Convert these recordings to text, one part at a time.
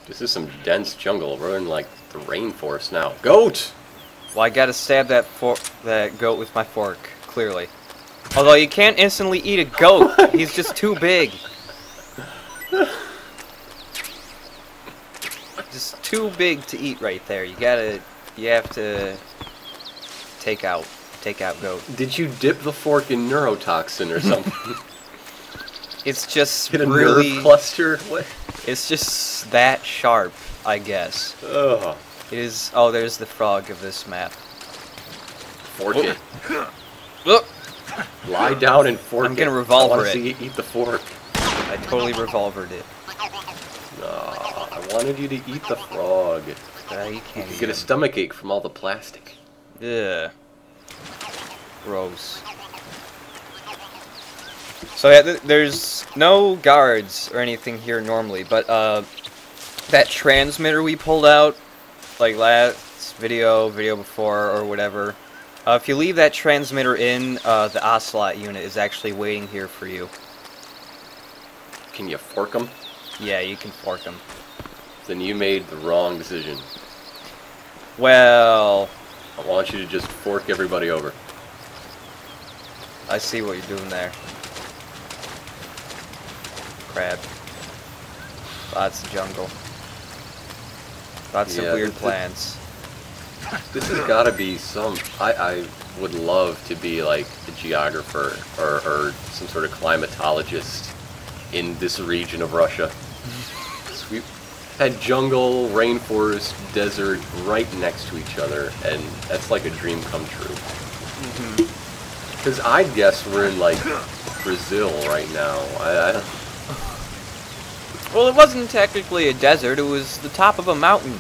This is some dense jungle. We're in like the rainforest now. Goat! Well, I gotta stab that goat with my fork, clearly. Although you can't instantly eat a goat. He's just too big. Just too big to eat right there. You have to take out goat. Did you dip the fork in neurotoxin or something? It's just Get a really nerve cluster? What? It's just that sharp, I guess. Ugh. It is. Oh, there's the frog of this map. Fork it. Look. Lie down and fork it. I'm gonna revolver I want it. to see you eat the fork. I totally revolvered it. No, I wanted you to eat the frog. You can't You get a stomach ache from all the plastic. Ugh. Gross. So yeah, there's no guards or anything here normally, but that transmitter we pulled out, like last video before, or whatever, if you leave that transmitter in, the Ocelot unit is actually waiting here for you. Can you fork them? Yeah, you can fork them. Then you made the wrong decision. Well, I want you to just fork everybody over. I see what you're doing there. Crab. Lots of jungle. Lots of weird plants. This has got to be some... I would love to be like a geographer or some sort of climatologist in this region of Russia. We had jungle, rainforest, desert right next to each other, and that's like a dream come true. Because I'd guess we're in like Brazil right now. Well, it wasn't technically a desert, it was the top of a mountain.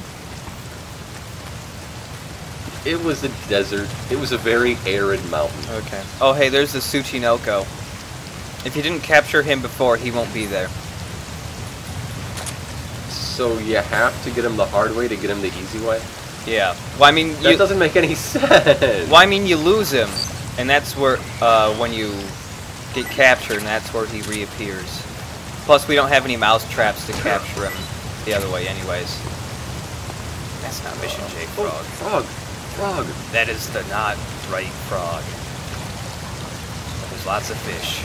It was a desert. It was a very arid mountain. Okay. Oh, hey, there's the Tsuchinoko. If you didn't capture him before, he won't be there. So you have to get him the hard way to get him the easy way? Yeah. Well, I mean, that doesn't make any sense. Well, I mean, you lose him, and that's where, when you get captured, and that's where he reappears. Plus, we don't have any mouse traps to capture him the other way anyways. That's not Mission J, Frog. Frog. That is the not right frog. There's lots of fish.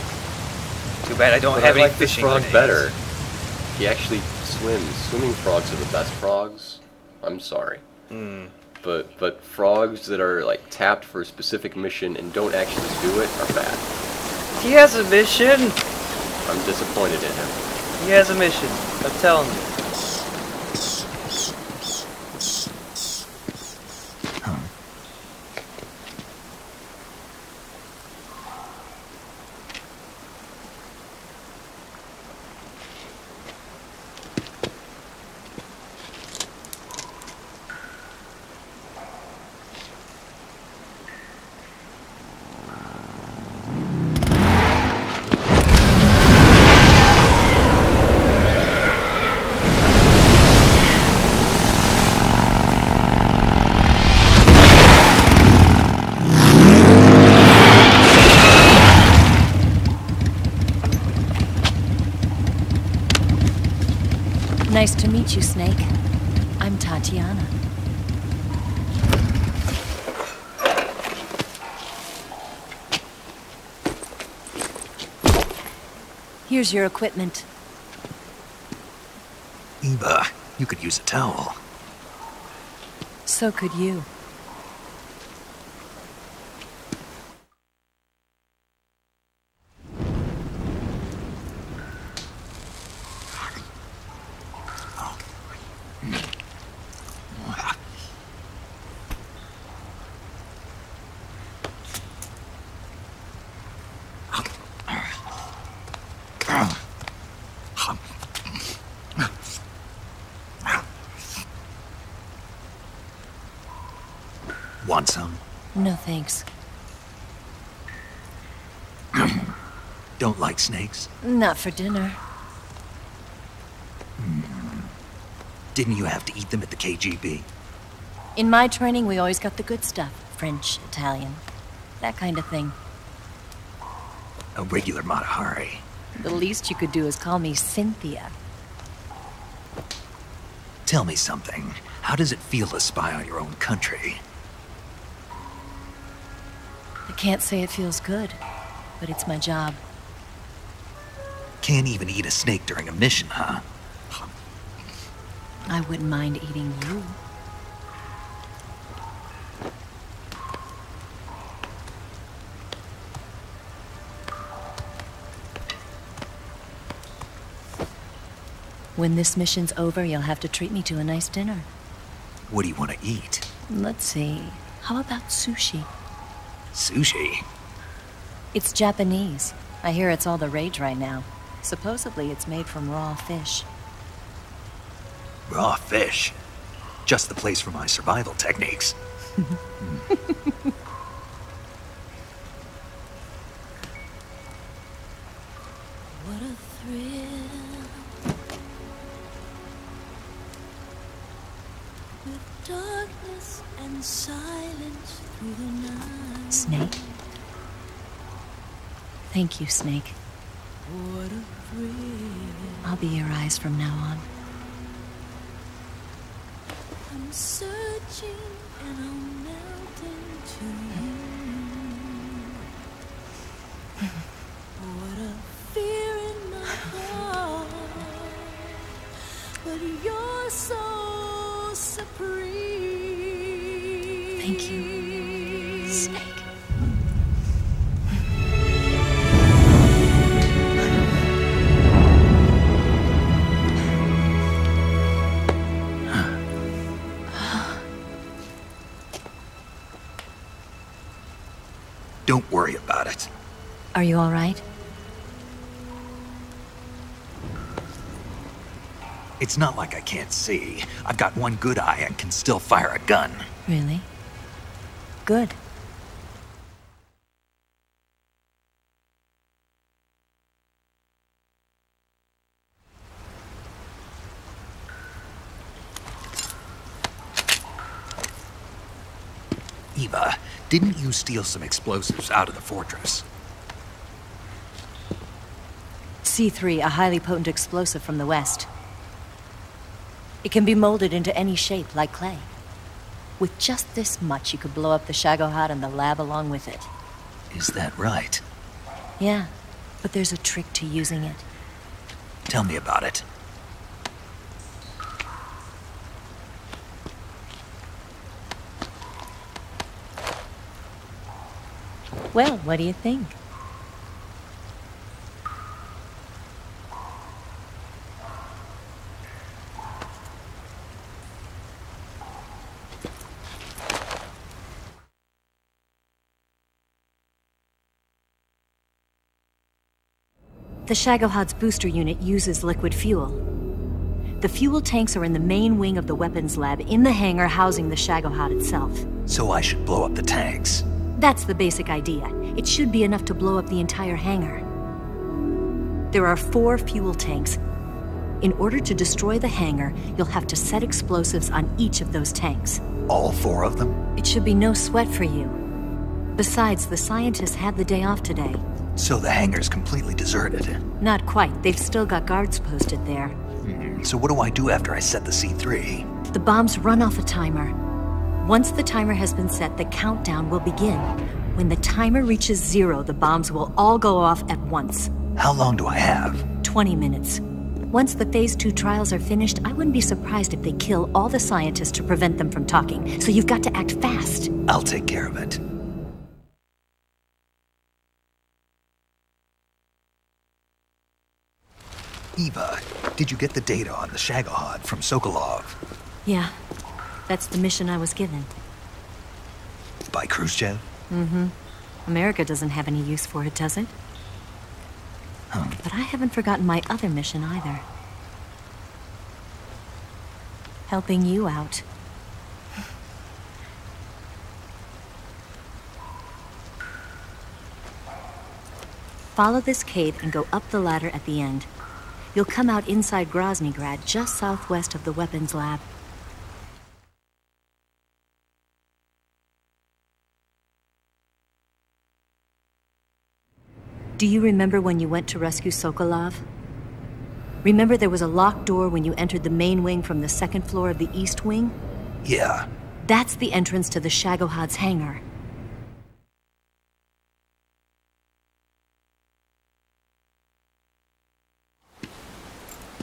Too bad I don't have any fishing frog grenades. Better. He actually swims. Swimming frogs are the best frogs. I'm sorry. But frogs that are like tapped for a specific mission and don't actually do it are bad. He has a mission. I'm disappointed in him. He has a mission. I'm telling you. Nice to meet you, Snake. I'm Tatiana. Here's your equipment. Eva, you could use a towel. So could you. Want some? No thanks. Don't like snakes? Not for dinner. Didn't you have to eat them at the KGB? In my training, we always got the good stuff. French, Italian, that kind of thing. A regular Matahari. The least you could do is call me Cynthia. Tell me something. How does it feel to spy on your own country? I can't say it feels good, but it's my job. Can't even eat a snake during a mission, huh? I wouldn't mind eating you. When this mission's over, you'll have to treat me to a nice dinner. What do you want to eat? Let's see. How about sushi? Sushi? It's Japanese. I hear it's all the rage right now. Supposedly it's made from raw fish. Raw fish? Just the place for my survival techniques. What a thrill. With darkness and silence through the night. Snake? Thank you, Snake. What a thrill. I'll be your eyes from now on. I'm searching and I'm melting to you. What a fear in my heart. But you're so supreme. Thank you, Snake. Don't worry about it. Are you all right? It's not like I can't see. I've got one good eye and can still fire a gun. Really? Good. Eva, didn't you steal some explosives out of the fortress? C3, a highly potent explosive from the west. It can be molded into any shape, like clay. With just this much, you could blow up the Shagohod and the lab along with it. Is that right? Yeah, but there's a trick to using it. Tell me about it. Well, what do you think? The Shagohod's booster unit uses liquid fuel. The fuel tanks are in the main wing of the weapons lab in the hangar housing the Shagohod itself. So I should blow up the tanks. That's the basic idea. It should be enough to blow up the entire hangar. There are 4 fuel tanks. In order to destroy the hangar, you'll have to set explosives on each of those tanks. All 4 of them? It should be no sweat for you. Besides, the scientists had the day off today. So the hangar's completely deserted. Not quite. They've still got guards posted there. So what do I do after I set the C3? The bombs run off a timer. Once the timer has been set, the countdown will begin. When the timer reaches 0, the bombs will all go off at once. How long do I have? 20 minutes. Once the Phase 2 trials are finished, I wouldn't be surprised if they kill all the scientists to prevent them from talking. So you've got to act fast. I'll take care of it. Eva, did you get the data on the Shagohod from Sokolov? Yeah, that's the mission I was given. By Khrushchev? Mm-hmm. America doesn't have any use for it, does it? But I haven't forgotten my other mission either. Helping you out. Follow this cave and go up the ladder at the end. You'll come out inside Groznygrad, just southwest of the weapons lab. Do you remember when you went to rescue Sokolov? Remember there was a locked door when you entered the main wing from the second floor of the east wing? Yeah. That's the entrance to the Shagohod's hangar.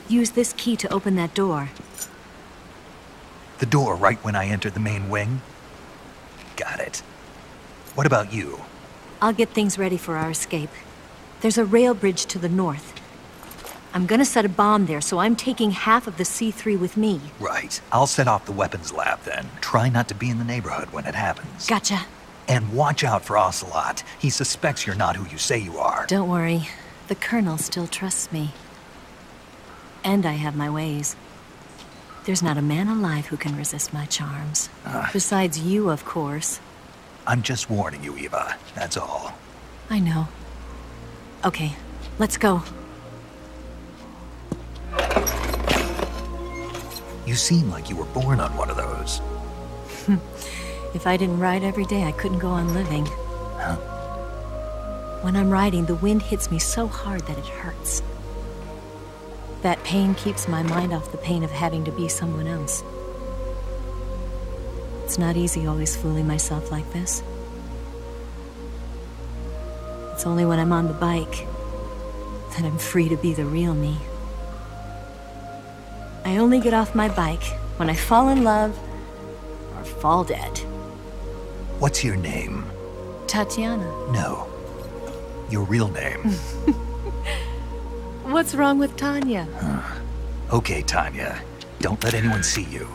Use this key to open that door. The door right when I entered the main wing? Got it. What about you? I'll get things ready for our escape. There's a rail bridge to the north. I'm gonna set a bomb there, so I'm taking half of the C3 with me. Right. I'll set off the weapons lab then. Try not to be in the neighborhood when it happens. Gotcha. And watch out for Ocelot. He suspects you're not who you say you are. Don't worry. The Colonel still trusts me. And I have my ways. There's not a man alive who can resist my charms. Besides you, of course. I'm just warning you, Eva. That's all. I know. Okay, let's go. You seem like you were born on one of those. If I didn't ride every day, I couldn't go on living. Huh? When I'm riding, the wind hits me so hard that it hurts. That pain keeps my mind off the pain of having to be someone else. It's not easy always fooling myself like this. It's only when I'm on the bike that I'm free to be the real me. I only get off my bike when I fall in love or fall dead. What's your name? Tatiana. No. Your real name. What's wrong with Tanya? Okay, Tanya. Don't let anyone see you.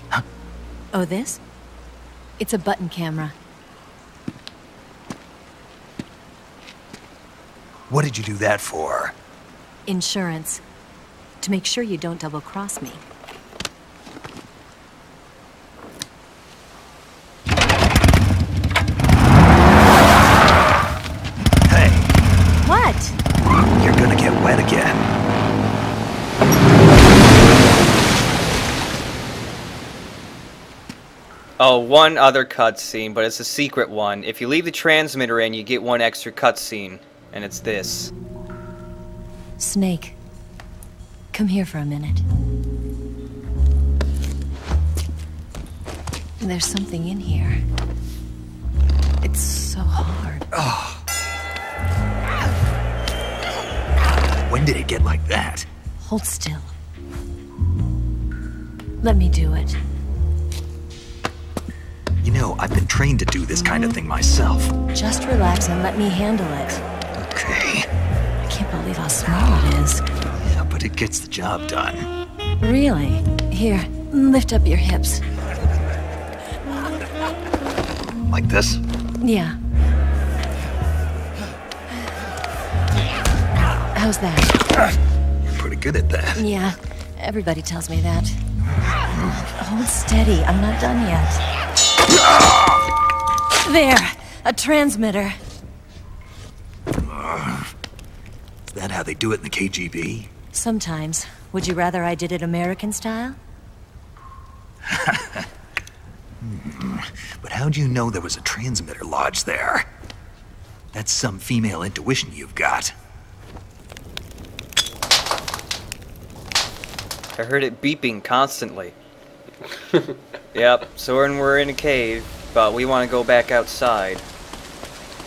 Huh? Oh, this? It's a button camera. What did you do that for? Insurance. To make sure you don't double-cross me. Hey, What? you're gonna get wet again. Oh, one other cutscene, but it's a secret one. If you leave the transmitter in, you get one extra cutscene, and it's this. Snake. Come here for a minute. There's something in here. It's so hard. When did it get like that? Hold still. Let me do it. You know, I've been trained to do this kind of thing myself. Just relax and let me handle it. Okay. I can't believe how small it is. Yeah, but it gets the job done. Really? Here, lift up your hips. Like this? Yeah. How's that? You're pretty good at that. Yeah, everybody tells me that. Hold steady, I'm not done yet. There! A transmitter. Is that how they do it in the KGB? Sometimes. Would you rather I did it American style? But how'd you know there was a transmitter lodged there? That's some female intuition you've got. I heard it beeping constantly. Yep, so we're in a cave, but we want to go back outside.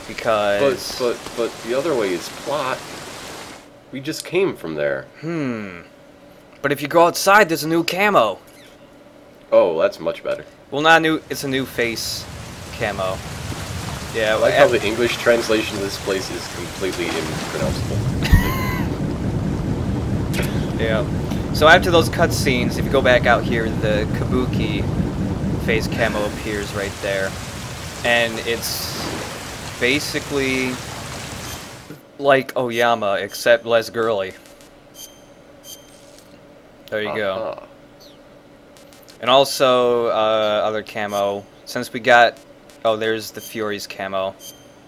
Because... But the other way is plot. We just came from there. But if you go outside, there's a new camo. Oh, that's much better. Well, not new, it's a new face camo. Yeah, I like how the English translation of this place is completely impronounceable. Yeah. So after those cutscenes, if you go back out here, the Kabuki face camo appears right there. And it's basically like Oyama, except less girly. There you go. And also, other camo. Since we got... Oh, there's the Fury's camo.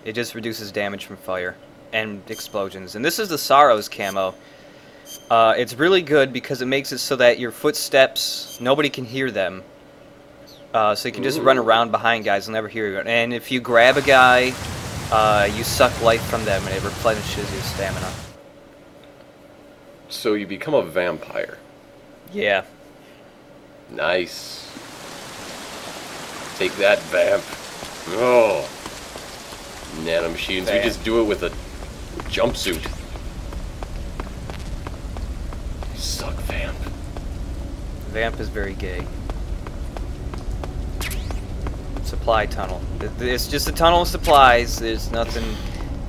It just reduces damage from fire and explosions. And this is the Sorrow's camo. It's really good because it makes it so that your footsteps, nobody can hear them. So you can just run around behind guys and never hear you. And if you grab a guy, you suck life from them and it replenishes your stamina. So you become a vampire. Yeah. Nice. Take that, vamp. Oh. Nanomachines. We just do it with a jumpsuit. You suck, vamp. Vamp is very gay. Supply tunnel. It's just a tunnel of supplies. There's nothing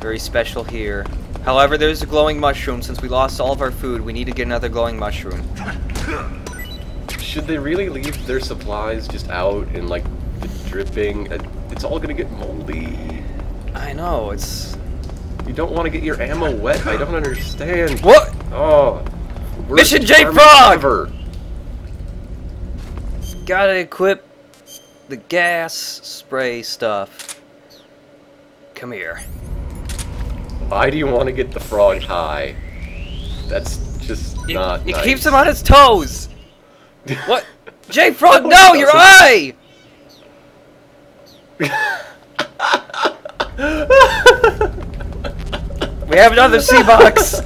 very special here. However, there's a glowing mushroom. Since we lost all of our food, we need to get another glowing mushroom. Should they really leave their supplies just out in, like, the dripping? It's all gonna get moldy. I know, it's... You don't want to get your ammo wet? I don't understand. What? Oh. Mission J Frog! Gotta equip the gas spray stuff. Come here. Why do you want to get the frog high? That's just not It nice. keeps him on his toes! What? J Frog, no! Your eye! We have another C-box!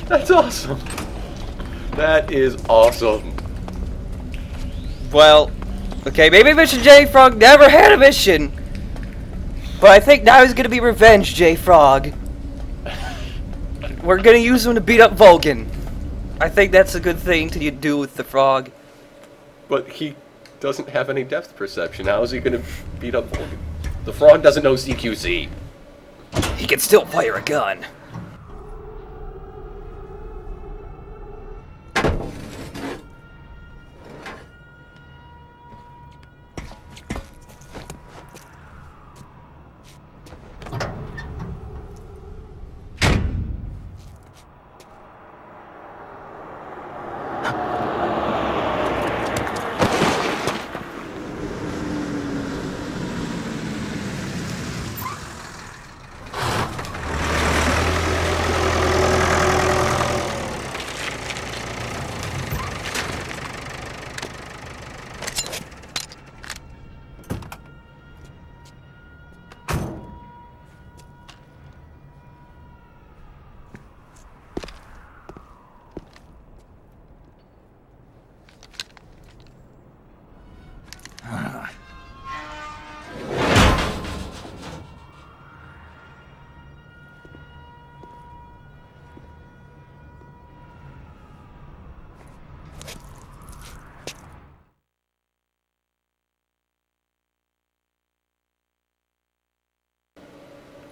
That's awesome. That is awesome. Well, okay, maybe Mission J Frog never had a mission. But I think now he's gonna be revenge, J Frog. We're gonna use him to beat up Vulcan. I think that's a good thing to do with the frog. But he doesn't have any depth perception. How is he going to beat up Vulcan? The frog doesn't know CQC. He can still fire a gun.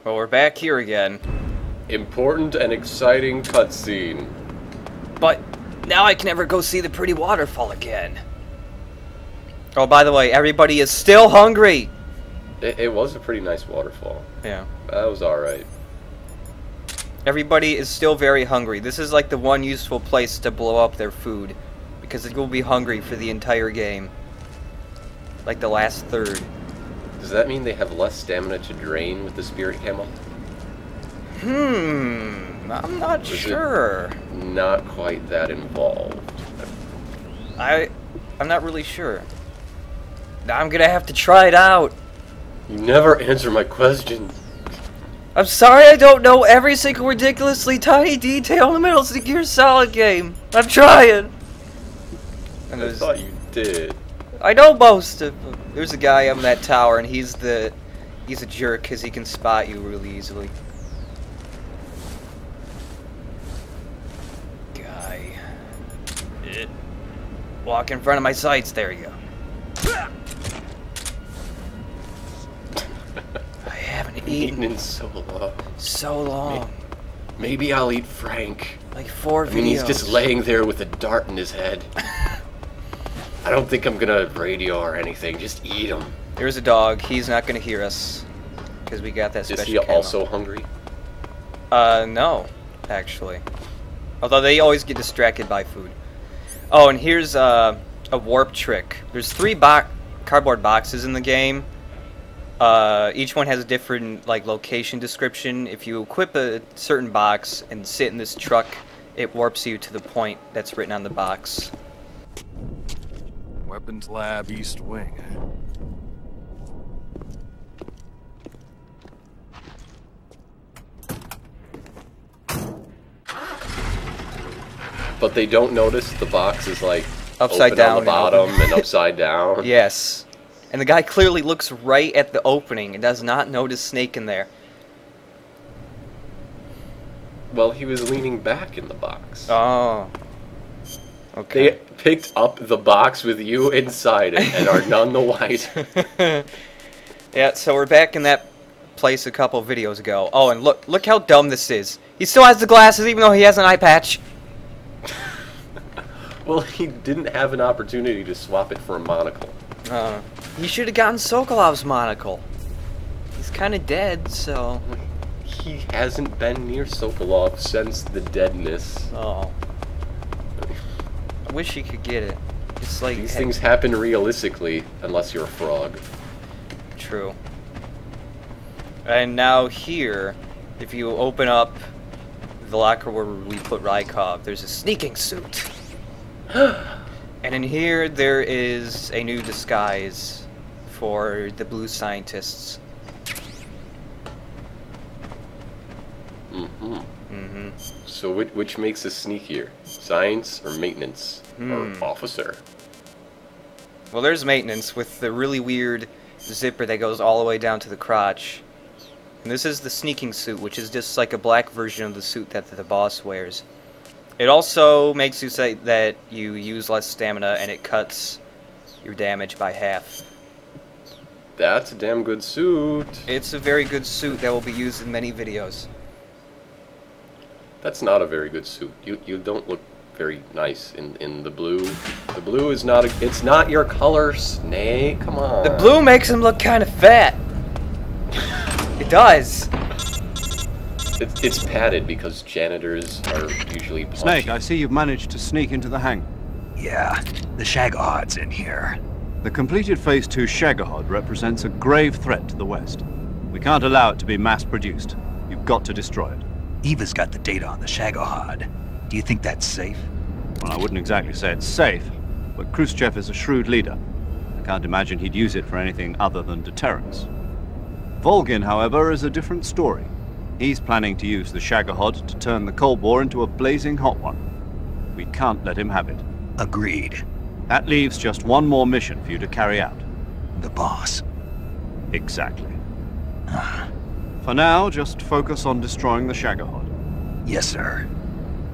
Well, we're back here again. Important and exciting cutscene. But now I can never go see the pretty waterfall again. Oh, by the way, everybody is still hungry! It was a pretty nice waterfall. Yeah. That was alright. Everybody is still very hungry. This is like the one useful place to blow up their food. Because it will be hungry for the entire game. Like the last third. Does that mean they have less stamina to drain with the spirit camo? I'm not sure. Not quite that involved. I'm not really sure. I'm gonna have to try it out. You never answer my question. I'm sorry I don't know every single ridiculously tiny detail in the Metal Gear Solid game. I'm trying. And I thought you did. I know most of them. There's a guy up in that tower, and he's a jerk because he can spot you really easily. Guy. Walk in front of my sights. There you go. I haven't eaten in so long. So long. Maybe I'll eat Frank. Like 4 videos. I mean, he's just laying there with a dart in his head. I don't think I'm gonna radio or anything. Just eat him. There's a dog. He's not gonna hear us because we got that special. Is he also hungry? No, actually. Although they always get distracted by food. Oh, and here's a warp trick. There's 3 cardboard boxes in the game. Each one has a different location description. If you equip a certain box and sit in this truck, it warps you to the point that's written on the box. Weapons Lab East Wing. But they don't notice the box is like Upside open down on the and bottom open. and upside down. Yes. And the guy clearly looks right at the opening and does not notice Snake in there. Well, he was leaning back in the box. Oh. Okay. They picked up the box with you inside it and are none the wiser. Yeah, so we're back in that place a couple videos ago. Oh, and look how dumb this is. He still has the glasses even though he has an eye patch. Well, he didn't have an opportunity to swap it for a monocle. You should have gotten Sokolov's monocle. He's kind of dead, so... He hasn't been near Sokolov since the deadness. Oh. I wish he could get it. It's like... These things happen realistically, unless you're a frog. True. And now here, if you open up the locker where we put Rykov, there's a sneaking suit. And in here, there is a new disguise for the blue scientists. So which makes us sneakier? Science or maintenance? Or officer? Well, there's maintenance with the really weird zipper that goes all the way down to the crotch. And this is the sneaking suit, which is just like a black version of the suit that the boss wears. It also makes you say that you use less stamina, and it cuts your damage by half. That's a damn good suit. It's a very good suit that will be used in many videos. That's not a very good suit. You don't look very nice in the blue. The blue is not it's not your color, Snake. Come on. The blue makes him look kind of fat. It does. It's padded because janitors are usually punchy. Snake, I see you've managed to sneak into the hangar. Yeah, the Shagohod's in here. The completed Phase 2 Shagohod represents a grave threat to the West. We can't allow it to be mass-produced. You've got to destroy it. Eva's got the data on the Shagohod. Do you think that's safe? Well, I wouldn't exactly say it's safe, but Khrushchev is a shrewd leader. I can't imagine he'd use it for anything other than deterrence. Volgin, however, is a different story. He's planning to use the Shagohod to turn the Cold War into a blazing hot one. We can't let him have it. Agreed. That leaves just one more mission for you to carry out. The boss. Exactly. For now, just focus on destroying the Shagohod. Yes, sir.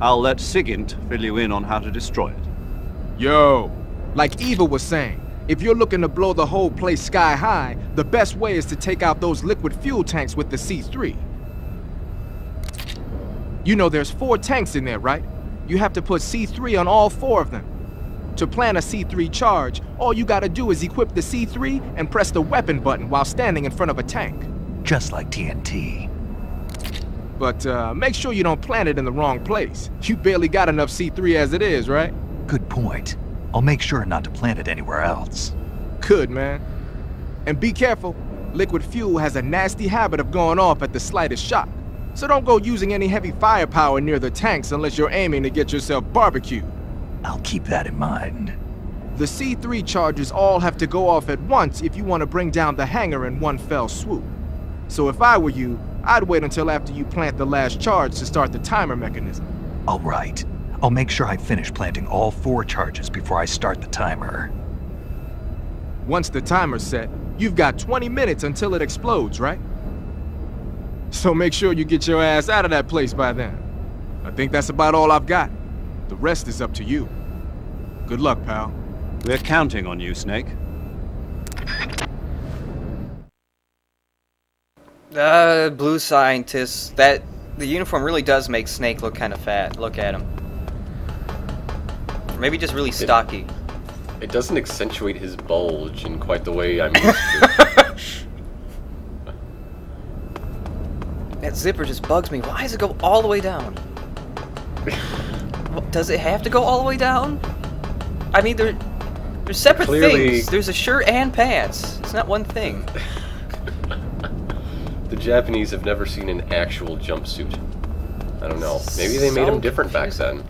I'll let Sigint fill you in on how to destroy it. Yo, like Eva was saying, if you're looking to blow the whole place sky high, the best way is to take out those liquid fuel tanks with the C3. You know there's 4 tanks in there, right? You have to put C3 on all 4 of them. To plan a C3 charge, all you gotta do is equip the C3 and press the weapon button while standing in front of a tank. Just like TNT. But make sure you don't plant it in the wrong place. You barely got enough C3 as it is, right? Good point. I'll make sure not to plant it anywhere else. Good, man. And be careful. Liquid fuel has a nasty habit of going off at the slightest shock. So don't go using any heavy firepower near the tanks unless you're aiming to get yourself barbecued. I'll keep that in mind. The C3 charges all have to go off at once if you want to bring down the hangar in one fell swoop. So if I were you, I'd wait until after you plant the last charge to start the timer mechanism. All right. I'll make sure I finish planting all 4 charges before I start the timer. Once the timer's set, you've got 20 minutes until it explodes, right? So make sure you get your ass out of that place by then. I think that's about all I've got. The rest is up to you. Good luck, pal. We're counting on you, Snake. Blue scientists. The uniform really does make Snake look kind of fat. Look at him. Or maybe just really stocky. It doesn't accentuate his bulge in quite the way I'm used to. That zipper just bugs me. Why does it go all the way down? Does it have to go all the way down? I mean, they're separate things. There's a shirt and pants. It's not one thing. The Japanese have never seen an actual jumpsuit. I don't know. Maybe they made them different back then.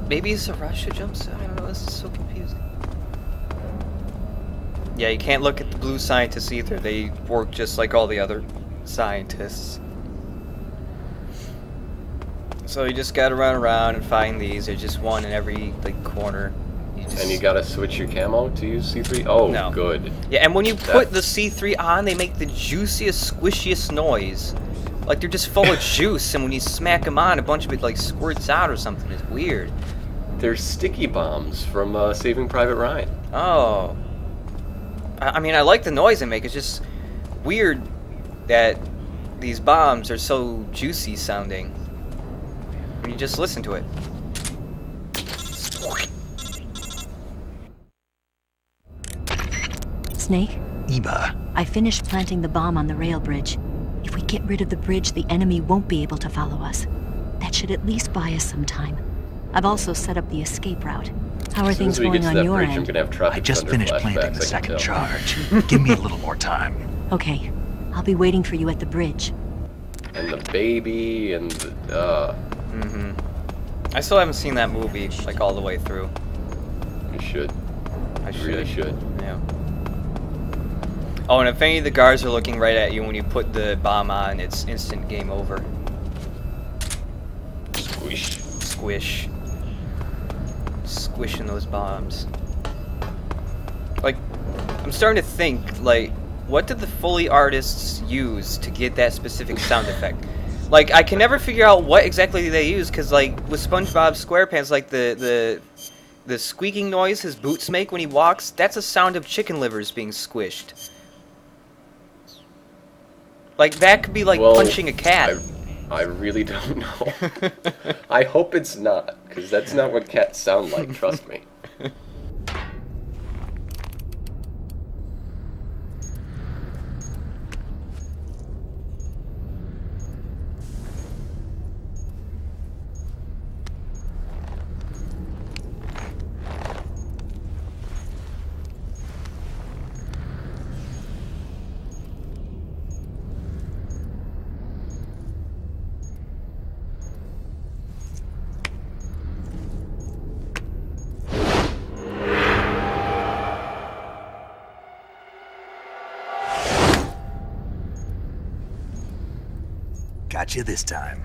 Maybe it's a Russia jumpsuit. I don't know. This is so confusing. Yeah, you can't look at the blue scientists either. They work just like all the other scientists. So you just gotta run around and find these. There's just one in every like corner. And you gotta switch your camo to use C3? Oh, no. Good. Yeah, and when you put the C3 on, they make the juiciest, squishiest noise. Like they're just full of juice, and when you smack them on, a bunch of it like squirts out or something. It's weird. They're sticky bombs from Saving Private Ryan. Oh. I mean, I like the noise they make. It's just weird that these bombs are so juicy sounding when you just listen to it. Snake? Eva. I finished planting the bomb on the rail bridge. If we get rid of the bridge, the enemy won't be able to follow us. That should at least buy us some time. I've also set up the escape route. How are things going on your end? I'm gonna have traffic I just finished planting the second charge. Give me a little more time. Okay. I'll be waiting for you at the bridge. And the baby and the, I still haven't seen that movie, like, all the way through. You should. I should. You really should. Yeah. Oh, and if any of the guards are looking right at you when you put the bomb on, it's instant game over. Squish. Squish. Squishing those bombs. Like, I'm starting to think, like, what did the Foley artists use to get that specific sound effect? Like, I can never figure out what exactly they use, because, like, with SpongeBob SquarePants, like, the squeaking noise his boots make when he walks, that's a sound of chicken livers being squished. Like, that could be like punching a cat. I really don't know. I hope it's not, because that's not what cats sound like, trust me. Got you this time.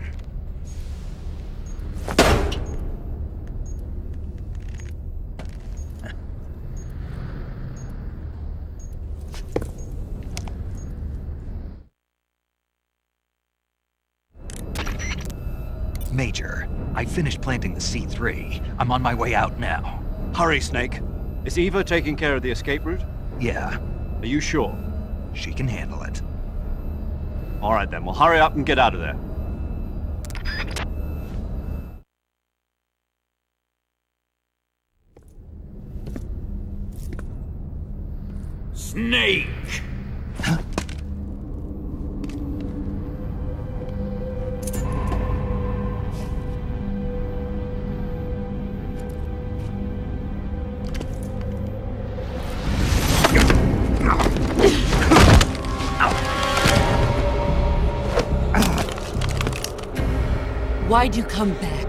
Major, I finished planting the C3. I'm on my way out now. Hurry, Snake. Is Eva taking care of the escape route? Yeah, Are you sure? she can handle it. All right, then. Well, hurry up and get out of there. Snake! Why'd you come back?